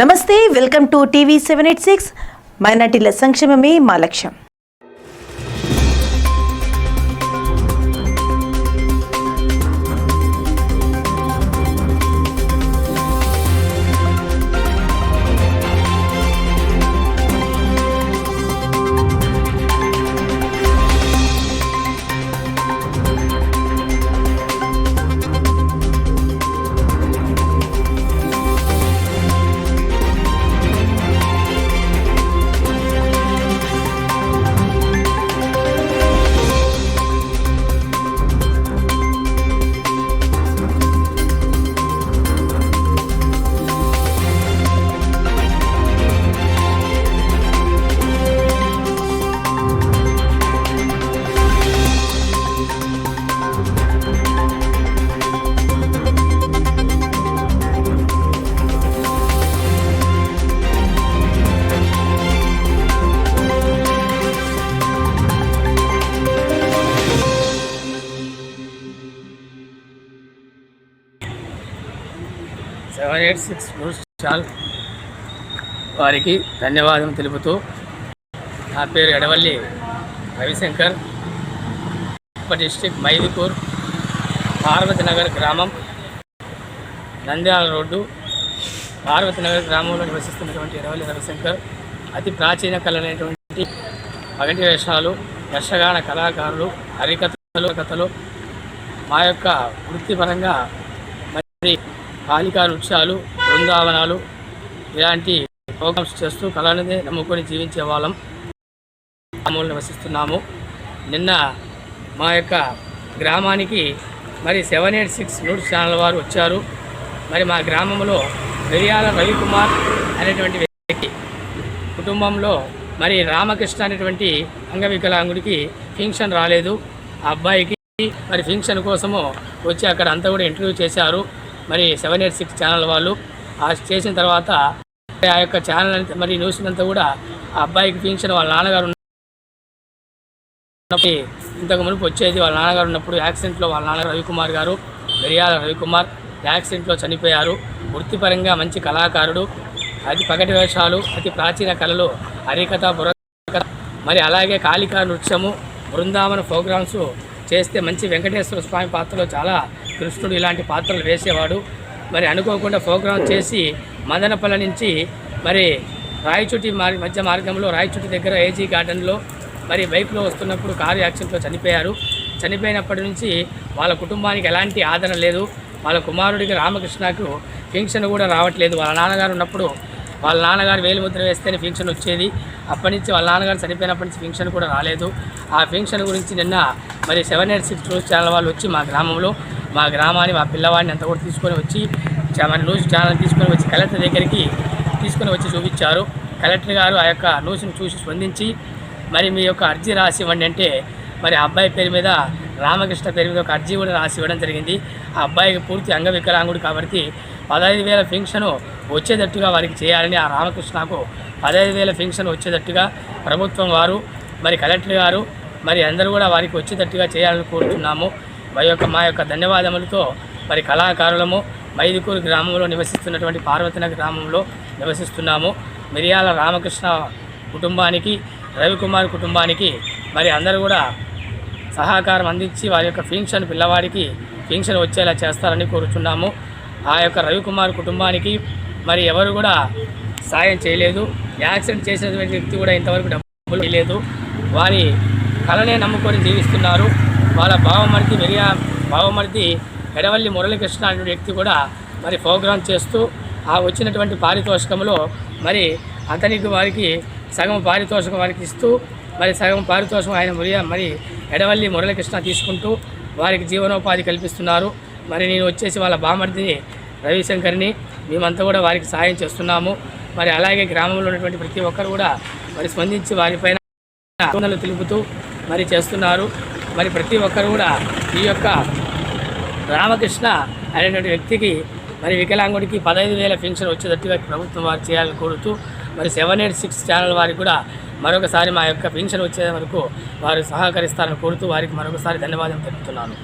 నమస్తే, welcome to TV 786. మైనార్టీల సంక్షేమమే మా లక్ష్యం. న్యూస్ ఛానల్ వారికి ధన్యవాదం తెలుపుతూ, నా పేరు ఎడవల్లి రవిశంకర్, డిస్ట్రిక్ట్ మైదుకూర్, పార్వతీనగర్ గ్రామం, నంద్యాల రోడ్డు, పార్వతీనగర్ గ్రామంలో నివసిస్తున్నటువంటి ఎడవల్లి రవిశంకర్. అతి ప్రాచీన కళలైనటువంటి పగటి వేషాలు, యక్షగాన కళాకారులు, హరికథలు, మా యొక్క వృత్తిపరంగా మరి కాళికా నృత్యాలు, బృందావనాలు ఇలాంటి ప్రోగ్రామ్స్ చేస్తూ కళలనే నమ్ముకొని జీవించే వాళ్ళం గ్రామంలో నివసిస్తున్నాము. నిన్న మా యొక్క గ్రామానికి మరి 786 న్యూస్ ఛానల్ వారు వచ్చారు. మరి మా గ్రామంలో మిరియాల రవికుమార్ అనేటువంటి వ్యక్తి కుటుంబంలో మరి రామకృష్ణ అనేటువంటి అంగవికలాంగుడికి ఫంక్షన్ రాలేదు. ఆ అబ్బాయికి మరి ఫంక్షన్ కోసము వచ్చి అక్కడ అంతా కూడా ఇంటర్వ్యూ చేశారు. మరి 786 ఛానల్ వాళ్ళు చేసిన తర్వాత ఆ యొక్క ఛానల్ మరి న్యూస్ అంతా కూడా ఆ అబ్బాయికి ఫంక్షన్ వాళ్ళ నాన్నగారు ఇంతకు మునుపు వచ్చేది. వాళ్ళ నాన్నగారు ఉన్నప్పుడు యాక్సిడెంట్లో వాళ్ళ నాన్నగారు రవికుమార్ గారు, మిరియాల రవికుమార్ యాక్సిడెంట్లో చనిపోయారు. వృత్తిపరంగా మంచి కళాకారుడు, అతి పగటి వేషాలు, అతి ప్రాచీన కళలు, హరికథ, బుర్రకథ, మరి అలాగే కాళికా నృత్యము, బృందావన ప్రోగ్రామ్స్ చేస్తే మంచి వెంకటేశ్వర స్వామి పాత్రలో చాలా కృష్ణుడు ఇలాంటి పాత్రలు వేసేవాడు. మరి అనుకోకుండా ప్రోగ్రాం చేసి మదనపల్లి నుంచి మరి రాయచుటి మధ్య మార్గంలో రాయచుటి దగ్గర ఏజీ గార్డెన్లో మరి బైక్లో వస్తున్నప్పుడు కారు యాక్సిడెంట్లో చనిపోయారు. చనిపోయినప్పటి నుంచి వాళ్ళ కుటుంబానికి ఎలాంటి ఆదరణ లేదు. వాళ్ళ కుమారుడికి రామకృష్ణకు ఫంక్షన్ కూడా రావట్లేదు. వాళ్ళ నాన్నగారు ఉన్నప్పుడు వాళ్ళ నాన్నగారు వేలిముద్ర వేస్తేనే ఫంక్షన్ వచ్చేది. అప్పటి నుంచి వాళ్ళ నాన్నగారు చనిపోయినప్పటి నుంచి ఫంక్షన్ కూడా రాలేదు. ఆ ఫంక్షన్ గురించి నిన్న మరి 786 న్యూస్ ఛానల్ వాళ్ళు వచ్చి మా గ్రామంలో మా గ్రామాన్ని మా పిల్లవాడిని అంతా కూడా తీసుకొని వచ్చి మన న్యూస్ ఛానల్ తీసుకొని వచ్చి కలెక్టర్ దగ్గరికి తీసుకొని వచ్చి చూపించారు. కలెక్టర్ గారు ఆ యొక్క న్యూస్ని చూసి స్పందించి మరి మీ యొక్క అర్జీ రాసి ఇవ్వండి అంటే మరి ఆ అబ్బాయి పేరు మీద రామకృష్ణ పేరు మీద ఒక అర్జీ కూడా రాసి ఇవ్వడం జరిగింది. ఆ అబ్బాయికి పూర్తి అంగవికలాంగుడు కాబట్టి 15,000 ఫంక్షన్ వచ్చేటట్టుగా వారికి చేయాలని ఆ రామకృష్ణకు 15,000 ఫంక్షన్ వచ్చేటట్టుగా ప్రభుత్వం వారు మరి కలెక్టర్ గారు మరి అందరూ కూడా వారికి వచ్చేటట్టుగా చేయాలని కోరుతున్నాము. మా యొక్క ధన్యవాదములతో మరి కళాకారులము మైదుకూరు గ్రామంలో నివసిస్తున్నటువంటి పార్వతీనగర్ గ్రామంలో నివసిస్తున్నాము. మిరియాల రామకృష్ణ కుటుంబానికి, రవికుమార్ కుటుంబానికి మరి అందరూ కూడా సహకారం అందించి వారి యొక్క ఫంక్షన్ పిల్లవాడికి ఫంక్షన్ వచ్చేలా చేస్తారని కోరుతున్నాము. ఆ యొక్క రవికుమార్ కుటుంబానికి మరి ఎవరు కూడా సాయం చేయలేదు. యాక్సిడెంట్ చేసినటువంటి వ్యక్తి కూడా ఇంతవరకు డబ్బులు చేయలేదు. వారి కళనే నమ్ముకొని జీవిస్తున్నారు. వాళ్ళ బావమరిది ఎడవల్లి మురళీకృష్ణ అనే వ్యక్తి కూడా మరి ప్రోగ్రాం చేస్తూ ఆ వచ్చినటువంటి పారితోషికంలో మరి అతనికి వారికి సగం పారితోషికం వారికి ఇస్తూ మరి సగం పారితోషికం ఆయన మరి ఎడవల్లి మురళీకృష్ణ తీసుకుంటూ వారికి జీవనోపాధి కల్పిస్తున్నారు. మరి నేను వచ్చేసి వాళ్ళ బామర్దిని రవిశంకర్ని మేమంతా కూడా వారికి సాయం చేస్తున్నాము. మరి అలాగే గ్రామంలో ఉన్నటువంటి ప్రతి ఒక్కరు కూడా మరి స్పందించి వారిపైన ఆందోళనలు తెలుపుతూ మరి చేస్తున్నారు. మరి ప్రతి ఒక్కరు కూడా ఈ యొక్క రామకృష్ణ అనేటువంటి వ్యక్తికి మరి వికలాంగుడికి 15,000 ఫంక్షన్ వచ్చేటట్టుగా ప్రభుత్వం వారు చేయాలని కోరుతూ మరి 786 ఛానల్ వారికి కూడా మరొకసారి మా యొక్క ఫంక్షన్ వచ్చే వరకు వారు సహకరిస్తారని కోరుతూ వారికి మరొకసారి ధన్యవాదాలు తెలుపుతున్నాను.